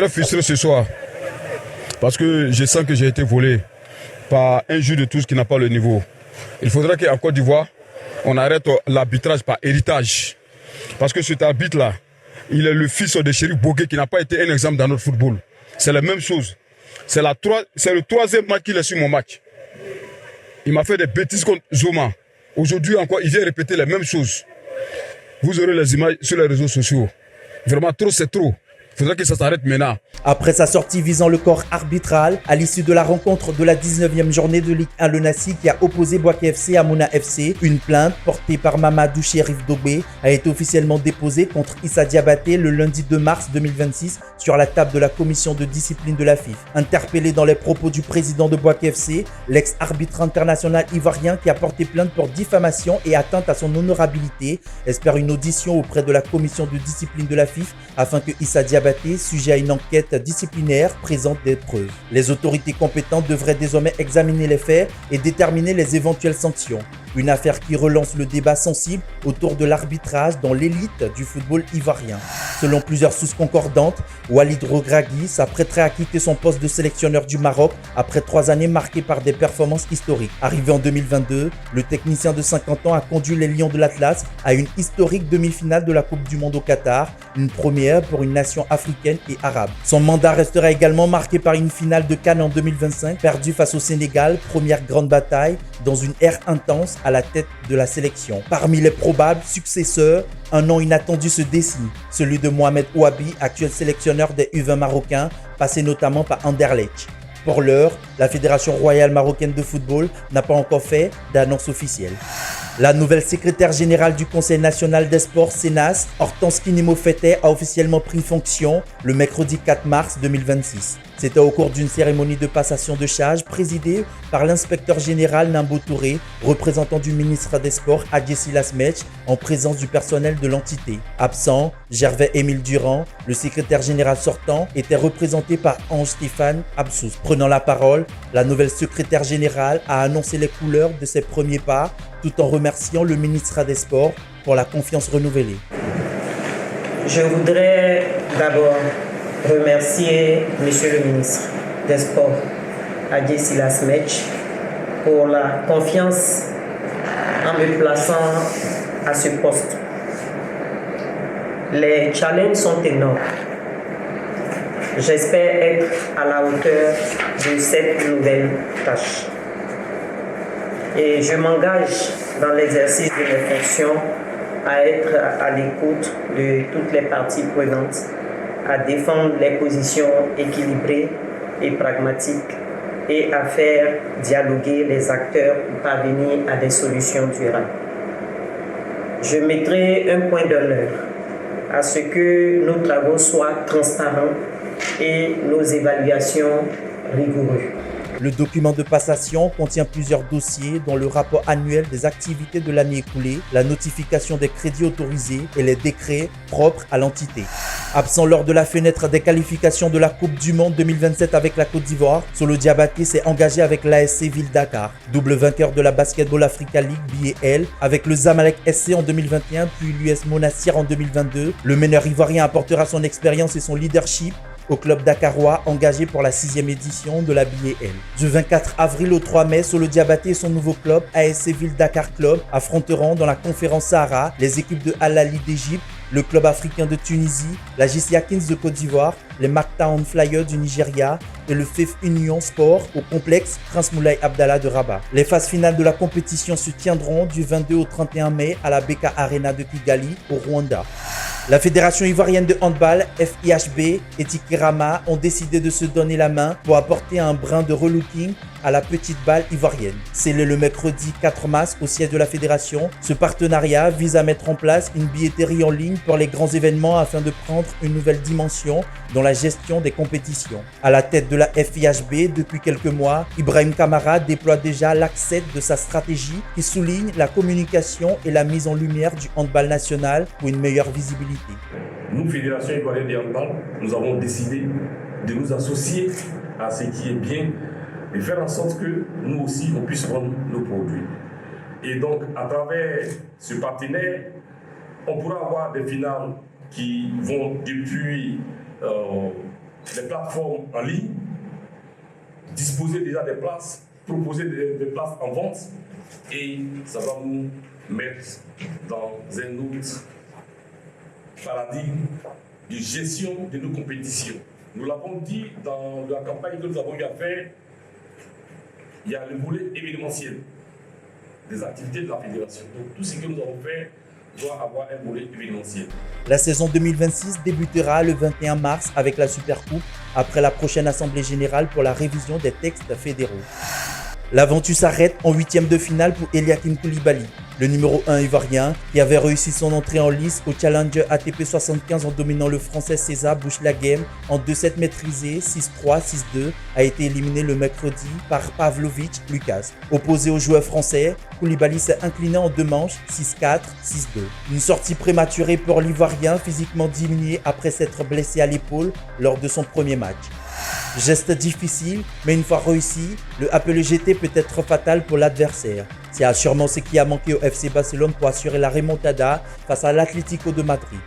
très frustré ce soir parce que je sens que j'ai été volé par un juge de tous qui n'a pas le niveau. Il faudrait qu'en Côte d'Ivoire, on arrête l'arbitrage par héritage. Parce que cet arbitre-là, il est le fils de Chérif Bogué qui n'a pas été un exemple dans notre football. C'est la même chose. C'est le troisième match qu'il a sur mon match. Il m'a fait des bêtises contre Zoma. Aujourd'hui encore, il vient répéter les mêmes choses. Vous aurez les images sur les réseaux sociaux. Vraiment, trop, c'est trop. Il faudrait que ça s'arrête maintenant. Après sa sortie visant le corps arbitral, à l'issue de la rencontre de la 19e journée de Ligue 1, le Nassi qui a opposé Bouaké FC à Mouna FC, une plainte portée par Mamadou Chérif Dobé a été officiellement déposée contre Issa Diabaté le lundi 2 mars 2026 sur la table de la commission de discipline de la FIF. Interpellé dans les propos du président de Bouaké FC, l'ex-arbitre international ivoirien qui a porté plainte pour diffamation et atteinte à son honorabilité espère une audition auprès de la commission de discipline de la FIF afin que Issa Diabaté, sujet à une enquête disciplinaire, présente des preuves. Les autorités compétentes devraient désormais examiner les faits et déterminer les éventuelles sanctions. Une affaire qui relance le débat sensible autour de l'arbitrage dans l'élite du football ivoirien. Selon plusieurs sources concordantes, Walid Regragui s'apprêterait à quitter son poste de sélectionneur du Maroc après 3 années marquées par des performances historiques. Arrivé en 2022, le technicien de 50 ans a conduit les Lions de l'Atlas à une historique demi-finale de la Coupe du Monde au Qatar, une première pour une nation africaine et arabe. Son mandat restera également marqué par une finale de CAN en 2025, perdue face au Sénégal, première grande bataille dans une ère intense à la tête de la sélection. Parmi les probables successeurs, un nom inattendu se dessine, celui de Mohamed Ouabi, actuel sélectionneur des U20 marocains, passé notamment par Anderlecht. Pour l'heure, la Fédération royale marocaine de football n'a pas encore fait d'annonce officielle. La nouvelle secrétaire générale du Conseil national des sports, CNAS, Hortense Kinimo-Fetteh, a officiellement pris fonction le mercredi 4 mars 2026. C'était au cours d'une cérémonie de passation de charge présidée par l'inspecteur général Nambo Touré, représentant du ministre des Sports Adjessilas Mech, en présence du personnel de l'entité. Absent, Gervais-Émile Durand, le secrétaire général sortant, était représenté par Ange-Stéphane Absous. Prenant la parole, la nouvelle secrétaire générale a annoncé les couleurs de ses premiers pas, tout en remerciant le ministre des Sports pour la confiance renouvelée. Je voudrais d'abord remercier Monsieur le ministre des Sports, Adjessilas Mech, pour la confiance en me plaçant à ce poste. Les challenges sont énormes. J'espère être à la hauteur de cette nouvelle tâche. Et je m'engage dans l'exercice de mes fonctions à être à l'écoute de toutes les parties prenantes, à défendre les positions équilibrées et pragmatiques et à faire dialoguer les acteurs pour parvenir à des solutions durables. Je mettrai un point d'honneur à ce que nos travaux soient transparents et nos évaluations rigoureuses. Le document de passation contient plusieurs dossiers dont le rapport annuel des activités de l'année écoulée, la notification des crédits autorisés et les décrets propres à l'entité. Absent lors de la fenêtre des qualifications de la Coupe du Monde 2027 avec la Côte d'Ivoire, Solo Diabaté s'est engagé avec l'ASC Ville Dakar, double vainqueur de la Basketball Africa League BAL, avec le Zamalek SC en 2021 puis l'US Monastir en 2022. Le meneur ivoirien apportera son expérience et son leadership au club dakarois engagé pour la 6e édition de la BAL. Du 24 avril au 3 mai, Solo Diabaté et son nouveau club, ASC Ville Dakar Club, affronteront dans la conférence Sahara les équipes de Al Ahly d'Égypte, le club africain de Tunisie, la JCA Kings de Côte d'Ivoire, les Mactown Flyers du Nigeria et le FIF Union Sport au complexe Prince Moulay Abdallah de Rabat. Les phases finales de la compétition se tiendront du 22 au 31 mai à la Beka Arena de Kigali au Rwanda. La Fédération ivoirienne de handball, FIHB et Tikirama ont décidé de se donner la main pour apporter un brin de relooking à la petite balle ivoirienne. Scellé le mercredi 4 mars au siège de la fédération, ce partenariat vise à mettre en place une billetterie en ligne pour les grands événements afin de prendre une nouvelle dimension dans la gestion des compétitions. À la tête de la FIHB depuis quelques mois, Ibrahim Kamara déploie déjà l'axe de sa stratégie qui souligne la communication et la mise en lumière du handball national pour une meilleure visibilité. Nous, Fédération ivoirienne de handball, nous avons décidé de nous associer à ce qui est bien et faire en sorte que nous aussi, on puisse vendre nos produits. Et donc, à travers ce partenaire, on pourra avoir des finales qui vont depuis les plateformes en ligne, disposer déjà des places, proposer des places en vente, et ça va nous mettre dans un autre paradigme de gestion de nos compétitions. Nous l'avons dit dans la campagne que nous avons eu à faire, il y a le volet événementiel des activités de la fédération. Donc tout ce que nous avons fait doit avoir un volet événementiel. La saison 2026 débutera le 21 mars avec la Supercoupe après la prochaine assemblée générale pour la révision des textes fédéraux. L'aventure s'arrête en huitième de finale pour Eliakim Koulibaly, le numéro 1 ivoirien qui avait réussi son entrée en lice au Challenger ATP 75 en dominant le français César Bouchlaghem en 2-7 maîtrisés 6-3, 6-2, a été éliminé le mercredi par Pavlovic Lucas. Opposé au joueur français, Koulibaly s'est incliné en 2 manches 6-4, 6-2. Une sortie prématurée pour l'Ivoirien physiquement diminué après s'être blessé à l'épaule lors de son premier match. Geste difficile, mais une fois réussi, le appelé GT peut être fatal pour l'adversaire. C'est sûrement ce qui a manqué au FC Barcelone pour assurer la remontada face à l'Atlético de Madrid.